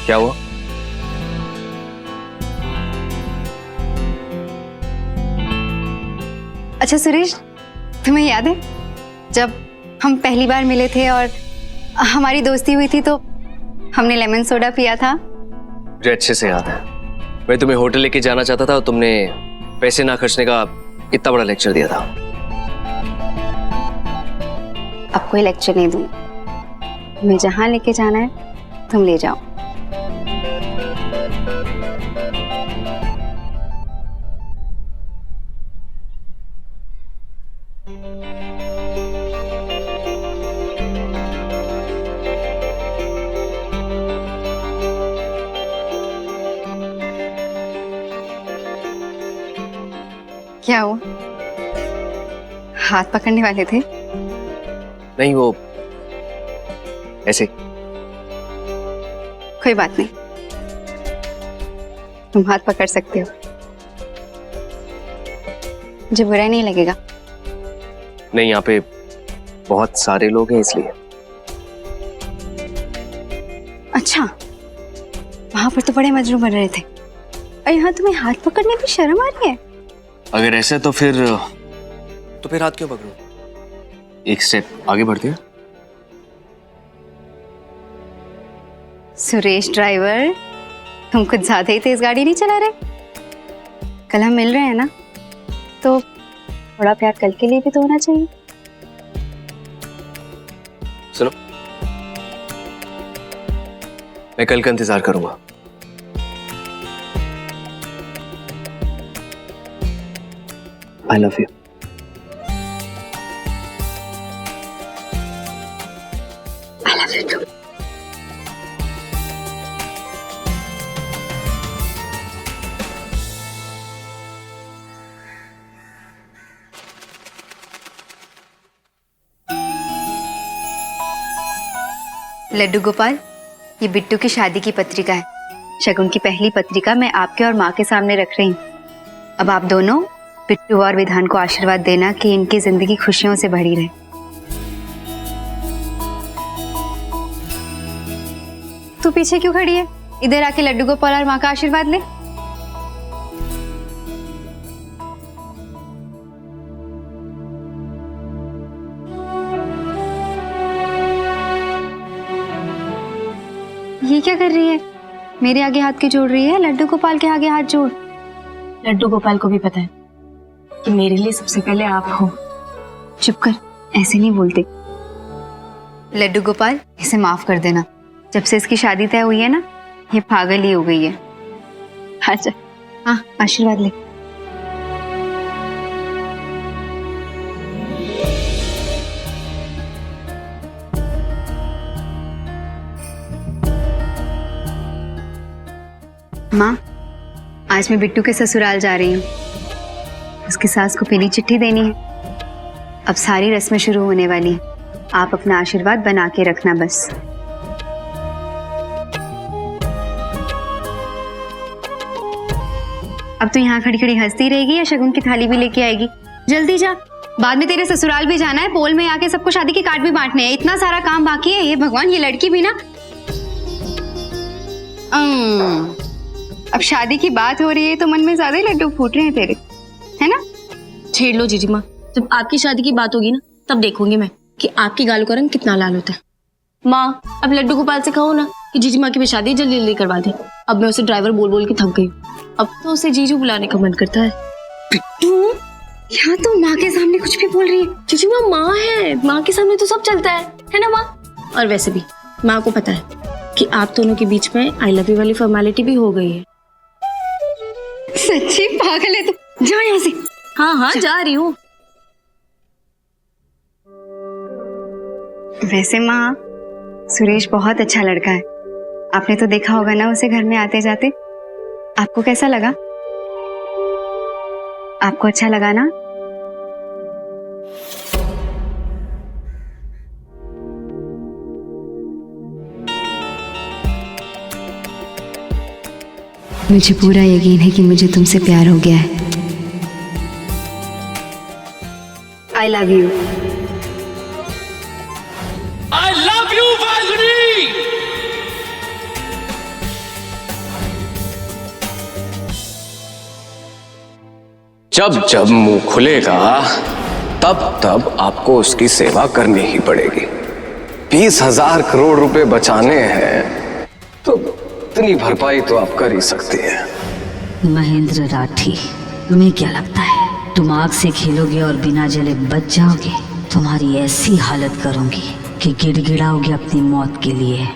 क्या हुआ? अच्छा सुरेश, तुम्हें याद है जब हम पहली बार मिले थे और हमारी दोस्ती हुई थी तो हमने लेमन सोडा पिया था? मुझे अच्छे से याद है। मैं तुम्हें होटल लेके जाना चाहता था और तुमने पैसे ना खर्चने का इतना बड़ा लेक्चर दिया था। अब कोई लेक्चर नहीं दूंगी, मैं जहां लेके जाना है तुम ले जाओ। क्या हुआ, हाथ पकड़ने वाले थे? नहीं, वो ऐसे। कोई बात नहीं, तुम हाथ पकड़ सकते हो, मुझे बुरा नहीं लगेगा। नहीं, यहाँ पे बहुत सारे लोग हैं इसलिए। अच्छा, वहां पर तो बड़े मजनू बन रहे थे और यहाँ तुम्हें हाथ पकड़ने की शर्म आ रही है? अगर ऐसे तो फिर हाथ क्यों पकड़ूं? एक स्टेप आगे बढ़ते हैं। सुरेश ड्राइवर, तुम कुछ ज्यादा ही तेज गाड़ी नहीं चला रहे? कल हम मिल रहे हैं ना, तो थोड़ा प्यार कल के लिए भी तो होना चाहिए। सुनो, मैं कल का इंतजार करूंगा। I love you. I love you too. Laddu Gopal, ये बिट्टू की शादी की पत्रिका है। शगुन की पहली पत्रिका मैं आपके और माँ के सामने रख रही हूँ। अब आप दोनों बिट्टू और विधान को आशीर्वाद देना कि इनकी जिंदगी खुशियों से भरी रहे। तू पीछे क्यों खड़ी है? इधर आके लड्डू गोपाल और माँ का आशीर्वाद ले। ये क्या कर रही है? मेरे आगे हाथ क्यों जोड़ रही है? लड्डू गोपाल के आगे हाथ जोड़। लड्डू गोपाल को भी पता है कि मेरे लिए सबसे पहले आप हो। चुप कर, ऐसे नहीं बोलते। लड्डू गोपाल, इसे माफ कर देना। जब से इसकी शादी तय हुई है ना, ये पागल ही हो गई है। अच्छा, हाँ, आशीर्वाद ले। माँ, आज मैं बिट्टू के ससुराल जा रही हूँ। उसकी सास को पीली चिट्ठी देनी है। अब सारी रस्में शुरू होने वाली हैं। आप अपना आशीर्वाद बना के रखना बस। अब तो यहाँ खड़ी खड़ी हंसती रहेगी या शगुन की थाली भी लेके आएगी? जल्दी जा, बाद में तेरे ससुराल भी जाना है। पोल में आके सबको शादी के कार्ड भी बांटने हैं। इतना सारा काम बाकी है। ये भगवान, ये लड़की भी ना। अब शादी की बात हो रही है तो मन में ज्यादा ही लड्डू फूट रहे हैं तेरे, है ना? छेड़ लो जीजी माँ, जब आपकी शादी की बात होगी ना तब देखूंगी मैं कि आपकी गालों का रंग कितना लाल होता है। माँ, अब लड्डू गोपाल से कहो ना कि जीजी माँ की भी शादी जल्दी जल्दी करवा दे। अब मैं उसे ड्राइवर बोल बोल के थक गई। अब तो उसे जीजू बुलाने का मन करता है। बिट्टू, यहाँ तो माँ के सामने कुछ भी बोल रही है। जीजी माँ है, माँ के सामने तो सब चलता है ना माँ? और वैसे भी माँ को पता है कि आप दोनों के बीच में आई लव यू वाली फॉर्मेलिटी भी हो गई है। सच्ची पागल है तू, जा यहाँ से। हाँ हाँ, जा रही हूँ। वैसे माँ, सुरेश बहुत अच्छा लड़का है। आपने तो देखा होगा ना उसे घर में आते जाते। आपको कैसा लगा? आपको अच्छा लगा ना? मुझे पूरा यकीन है कि मुझे तुमसे प्यार हो गया है। I love you. I love you Falguni. जब जब मुंह खुलेगा तब तब आपको उसकी सेवा करनी ही पड़ेगी। 20,000 करोड़ रुपए बचाने हैं तो इतनी भरपाई तो आप कर ही सकती हैं। महेंद्र राठी, तुम्हें क्या लगता है तुम आग से खेलोगे और बिना जले बच जाओगे? तुम्हारी ऐसी हालत करूंगी कि गिड़गिड़ाओगे अपनी मौत के लिए।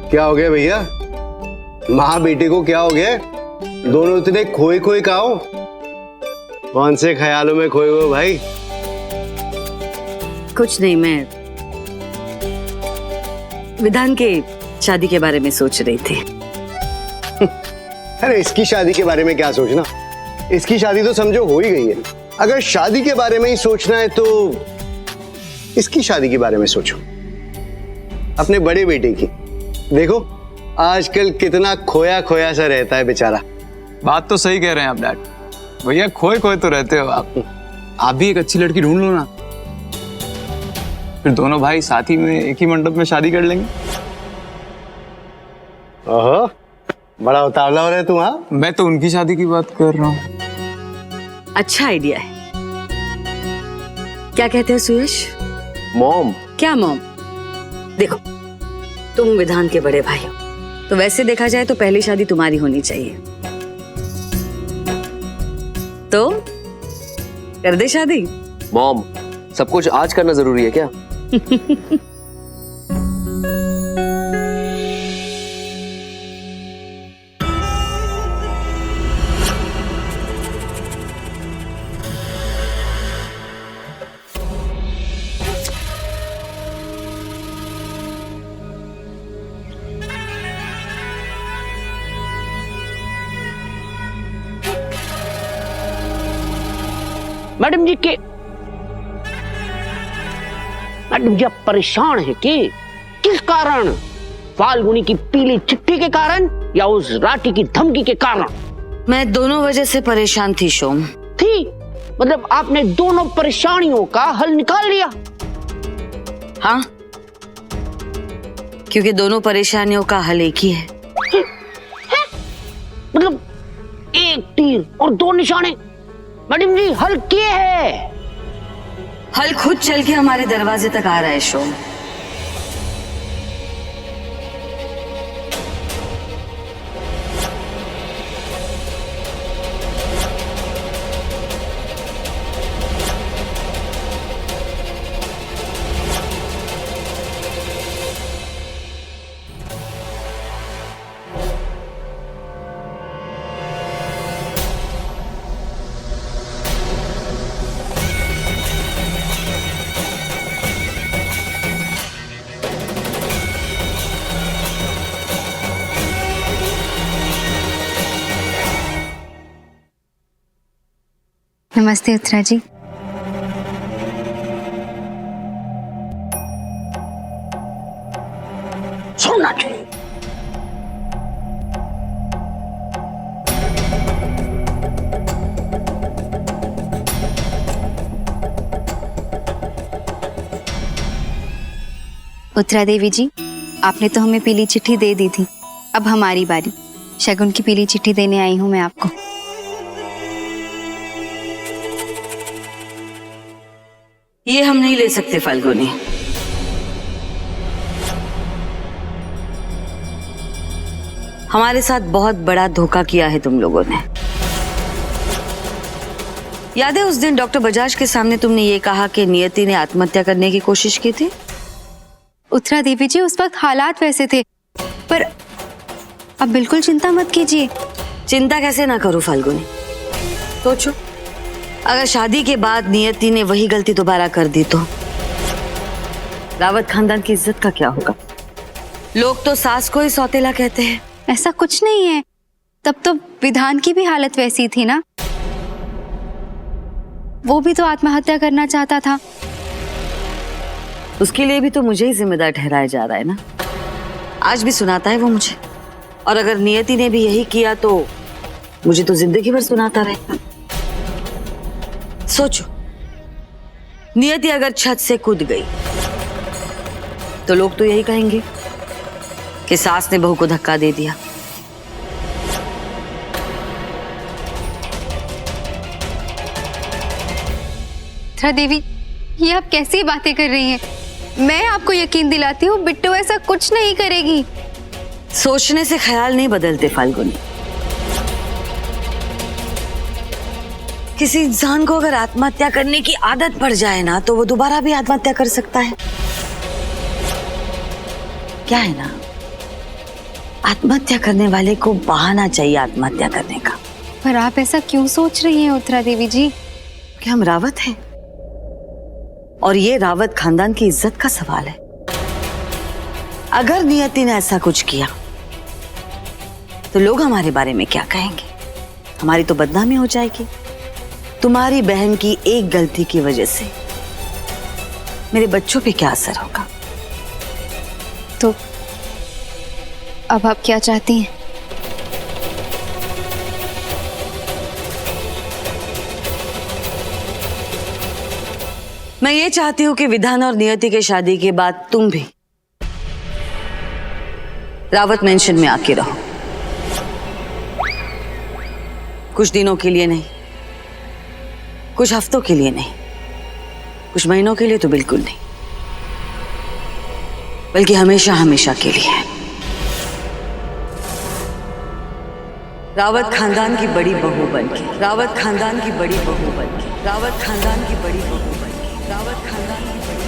क्या हो गया भैया? माँ बेटे को क्या हो गया? दोनों इतने खोए खोए कहाँ हो? कौन से ख्यालों में खोए हो भाई? कुछ नहीं, मैं विधान के शादी के बारे में सोच रही थी। अरे इसकी शादी के बारे में क्या सोचना? इसकी शादी तो समझो हो ही गई है। अगर शादी के बारे में ही सोचना है तो इसकी शादी के बारे में सोचो, अपने बड़े बेटे की। देखो आजकल कितना खोया खोया सा रहता है बेचारा। बात तो सही कह रहे हैं आप डैड। भैया खोए खोए तो रहते हो आप भी एक अच्छी लड़की ढूंढ लो ना, फिर दोनों भाई साथ ही में एक ही मंडप में शादी कर लेंगे। ओहो, बड़ा उतावला हो रहा है तू। हाँ, मैं तो उनकी शादी की बात कर रहा हूँ। अच्छा आइडिया है। क्या कहते हो सुयश? मॉम, क्या मॉम? देखो, तुम विधान के बड़े भाई हो, तो वैसे देखा जाए तो पहली शादी तुम्हारी होनी चाहिए। तो कर दे शादी। मॉम, सब कुछ आज करना जरूरी है क्या? मैडम जी आप परेशान है कि किस कारण? फाल्गुनी की पीली चिट्ठी के कारण या उस राठी की धमकी के कारण? मैं दोनों वजह से परेशान थी शोम। थी मतलब आपने दोनों परेशानियों का हल निकाल लिया? हाँ, क्योंकि दोनों परेशानियों का हल एक ही है। मतलब एक तीर और दो निशाने। मैडम जी हल किए है? हल खुद चल के हमारे दरवाजे तक आ रहा है शोम। नमस्ते उत्तरा जी। सुनना चाहिए। उत्तरा देवी जी, आपने तो हमें पीली चिट्ठी दे दी थी, अब हमारी बारी। शगुन की पीली चिट्ठी देने आई हूं मैं आपको। ये हम नहीं ले सकते फाल्गुनी। हमारे साथ बहुत बड़ा धोखा किया है तुम लोगों ने। याद है उस दिन डॉक्टर बजाज के सामने तुमने ये कहा कि नियति ने आत्महत्या करने की कोशिश की थी? उत्तरा देवी जी, उस वक्त हालात वैसे थे, पर अब बिल्कुल चिंता मत कीजिए। चिंता कैसे ना करूं फाल्गुनी? सोचो, अगर शादी के बाद नियति ने वही गलती दोबारा कर दी तो रावत खानदान की इज्जत का क्या होगा? लोग तो सास को ही सौतेला कहते हैं। ऐसा कुछ नहीं है, तब तो विधान की भी हालत वैसी थी ना। वो भी तो आत्महत्या करना चाहता था। उसके लिए भी तो मुझे ही जिम्मेदार ठहराया जा रहा है ना। आज भी सुनाता है वो मुझे, और अगर नियति ने भी यही किया तो मुझे तो जिंदगी भर सुनाता रहेगा। सोचो, नियति अगर छत से कूद गई तो लोग तो यही कहेंगे कि सास ने बहू को धक्का दे दिया। उत्तरा देवी, ये आप कैसी बातें कर रही हैं? मैं आपको यकीन दिलाती हूँ बिट्टू ऐसा कुछ नहीं करेगी। सोचने से ख्याल नहीं बदलते फाल्गुनी। किसी इंसान को अगर आत्महत्या करने की आदत पड़ जाए ना तो वो दोबारा भी आत्महत्या कर सकता है। क्या है ना, आत्महत्या करने वाले को बहाना चाहिए आत्महत्या करने का। पर आप ऐसा क्यों सोच रही हैं उत्तरा देवी जी? कि हम रावत हैं और ये रावत खानदान की इज्जत का सवाल है। अगर नियति ने ऐसा कुछ किया तो लोग हमारे बारे में क्या कहेंगे? हमारी तो बदनामी हो जाएगी। तुम्हारी बहन की एक गलती की वजह से मेरे बच्चों पे क्या असर होगा? तो अब आप क्या चाहती हैं? मैं ये चाहती हूं कि विधान और नियति के शादी के बाद तुम भी रावत मेंशन में आके रहो। कुछ दिनों के लिए नहीं, कुछ हफ्तों के लिए नहीं, कुछ महीनों के लिए तो बिल्कुल नहीं, बल्कि हमेशा हमेशा के लिए। रावत खानदान की बड़ी बहू बनके, रावत खानदान की बड़ी बहू बनके, रावत खानदान की बड़ी बहू बनके, रावत खानदान की बड़ी।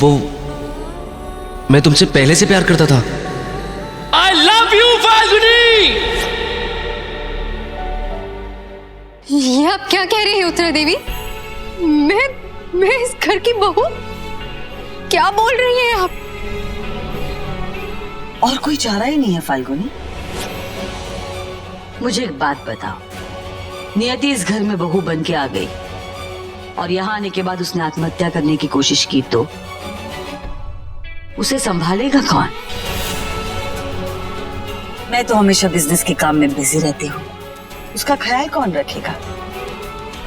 वो मैं तुमसे पहले से प्यार करता था। I love you, Falguni. ये आप क्या कह रही हैं उत्तरा देवी? मैं इस घर की बहू? क्या बोल रही हैं आप? और कोई चारा ही नहीं है फाल्गुनी। मुझे एक बात बताओ, नियति इस घर में बहू बन के आ गई और यहाँ आने के बाद उसने आत्महत्या करने की कोशिश की तो उसे संभालेगा कौन? मैं तो हमेशा बिजनेस के काम में बिजी रहती हूँ, उसका ख्याल कौन रखेगा?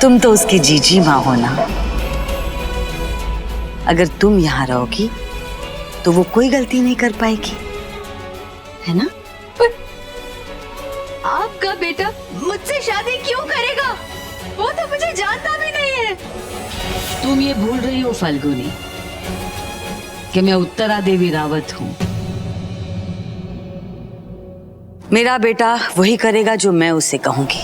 तुम तो उसकी जीजी माँ हो ना। अगर तुम यहाँ रहोगी तो वो कोई गलती नहीं कर पाएगी, है ना? आपका बेटा मुझसे शादी क्यों करेगा? वो तो मुझे जानता भी नहीं है। तुम ये भूल रही हो फाल्गुनी कि मैं उत्तरा देवी रावत हूं। मेरा बेटा वही करेगा जो मैं उसे कहूंगी।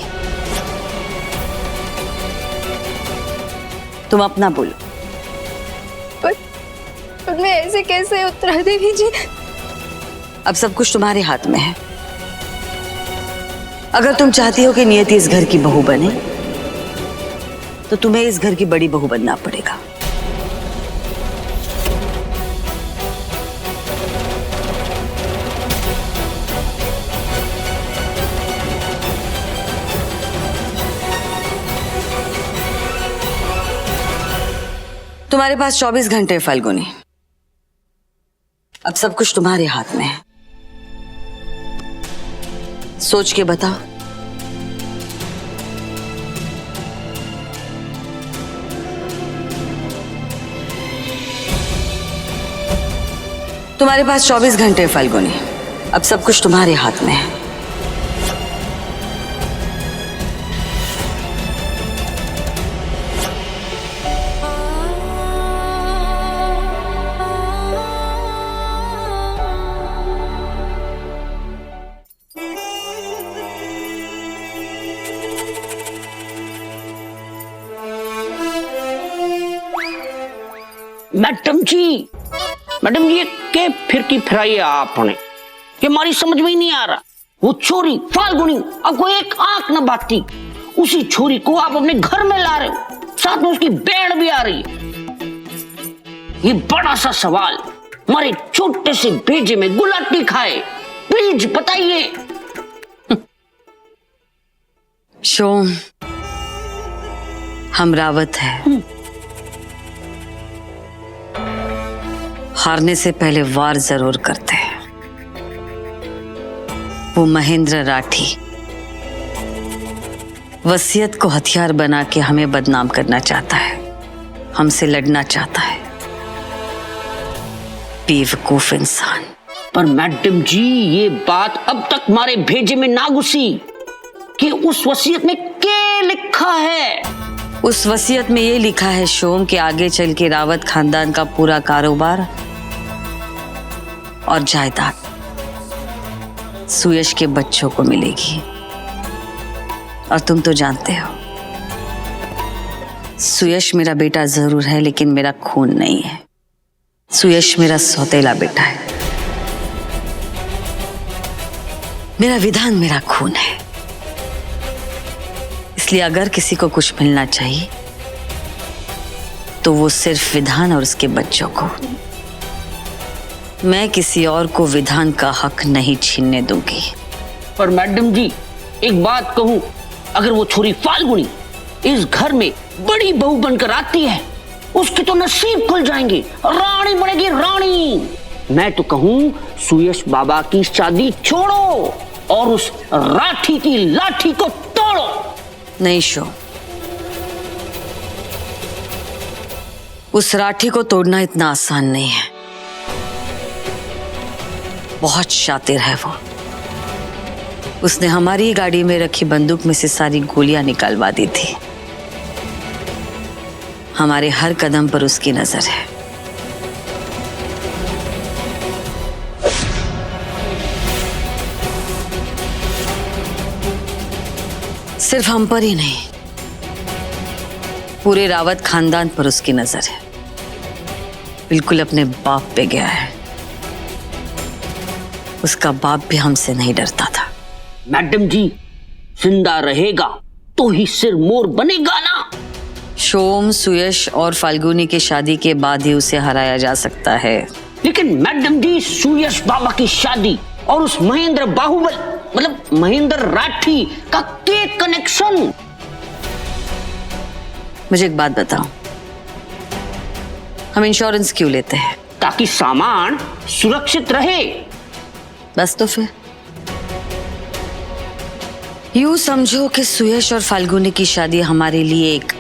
तुम अपना बोलो। पर मैं ऐसे कैसे उत्तरा देवी जी? अब सब कुछ तुम्हारे हाथ में है। अगर तुम चाहती हो कि नियति इस घर की बहू बने तो तुम्हें इस घर की बड़ी बहू बनना पड़ेगा। तुम्हारे पास 24 घंटे है फाल्गुनी। अब सब कुछ तुम्हारे हाथ में है। सोच के बताओ। तुम्हारे पास 24 घंटे है फाल्गुनी। अब सब कुछ तुम्हारे हाथ में है। मैडम जी ये के फिर की फिराई आपने कि हमारी समझ में ही नहीं आ रहा। वो छोरी फाल्गुनी आपको एक आंख न बाती, उसी छोरी को आप अपने घर में ला रहे हो, साथ में उसकी बैंड भी आ रही है। ये बड़ा सा सवाल हमारे छोटे से भेजे में गुलाटी खाए, प्लीज बताइए। शोम, हम रावत हैं। हारने से पहले वार जरूर करते हैं। वो महेंद्र राठी वसीयत को हथियार बना के हमें बदनाम करना चाहता है, हमसे लड़ना चाहता है। बेवकूफ इंसान। पर मैडम जी, ये बात अब तक हमारे भेजे में ना घुसी कि उस वसीयत में क्या लिखा है। उस वसीयत में ये लिखा है शोम कि आगे चल के रावत खानदान का पूरा कारोबार और जायदाद सुयश के बच्चों को मिलेगी। और तुम तो जानते हो, सुयश मेरा बेटा जरूर है, लेकिन मेरा खून नहीं है। सुयश मेरा सौतेला बेटा है। मेरा विधान मेरा खून है। इसलिए अगर किसी को कुछ मिलना चाहिए तो वो सिर्फ विधान और उसके बच्चों को। मैं किसी और को विधान का हक नहीं छीनने दूंगी। पर मैडम जी, एक बात कहूं, अगर वो छोरी फाल्गुनी इस घर में बड़ी बहू बनकर आती है, उसके तो नसीब खुल जाएंगे, रानी बनेगी रानी। मैं तो कहूं सुयश बाबा की शादी छोड़ो और उस राठी की लाठी को तोड़ो। नहीं शो, उस राठी को तोड़ना इतना आसान नहीं है। बहुत शातिर है वो। उसने हमारी गाड़ी में रखी बंदूक में से सारी गोलियां निकालवा दी थी। हमारे हर कदम पर उसकी नजर है। सिर्फ हम पर ही नहीं, पूरे रावत खानदान पर उसकी नजर है। बिल्कुल अपने बाप पे गया है। उसका बाप भी हमसे नहीं डरता था। मैडम जी, जिंदा रहेगा तो ही सिर मोर बनेगा ना। शोम, सुयश और फाल्गुनी की शादी के बाद ही उसे हराया जा सकता है। लेकिन मैडम जी, सुयश बाबा की शादी और उस महेंद्र बाहुबल मतलब महेंद्र राठी का क्या कनेक्शन? मुझे एक बात बताओ, हम इंश्योरेंस क्यों लेते हैं? ताकि सामान सुरक्षित रहे। बस तो फिर यूं समझो कि सुयश और फाल्गुनी की शादी हमारे लिए एक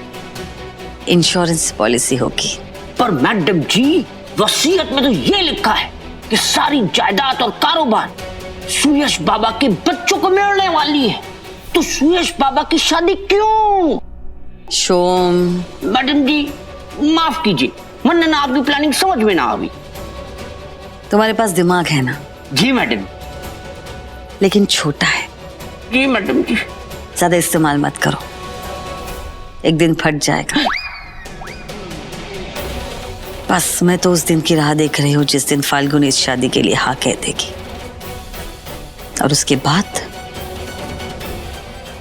इंश्योरेंस पॉलिसी होगी। पर मैडम जी, वसीयत में तो ये लिखा है कि सारी जायदाद और कारोबार सुयश बाबा के बच्चों को मिलने वाली है। तो सुयश बाबा की शादी क्यों? शोम, मैडम जी माफ कीजिए, वरना ना आपकी प्लानिंग समझ में ना आई। तुम्हारे पास दिमाग है ना? जी मैडम। लेकिन छोटा है। जी मैडम जी। ज्यादा इस्तेमाल मत करो, एक दिन फट जाएगा। बस मैं तो उस दिन की राह देख रही हूँ जिस दिन फाल्गुनी इस शादी के लिए हाँ कह देगी। और उसके बाद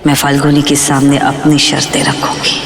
मैं फाल्गुनी के सामने अपनी शर्तें रखूंगी।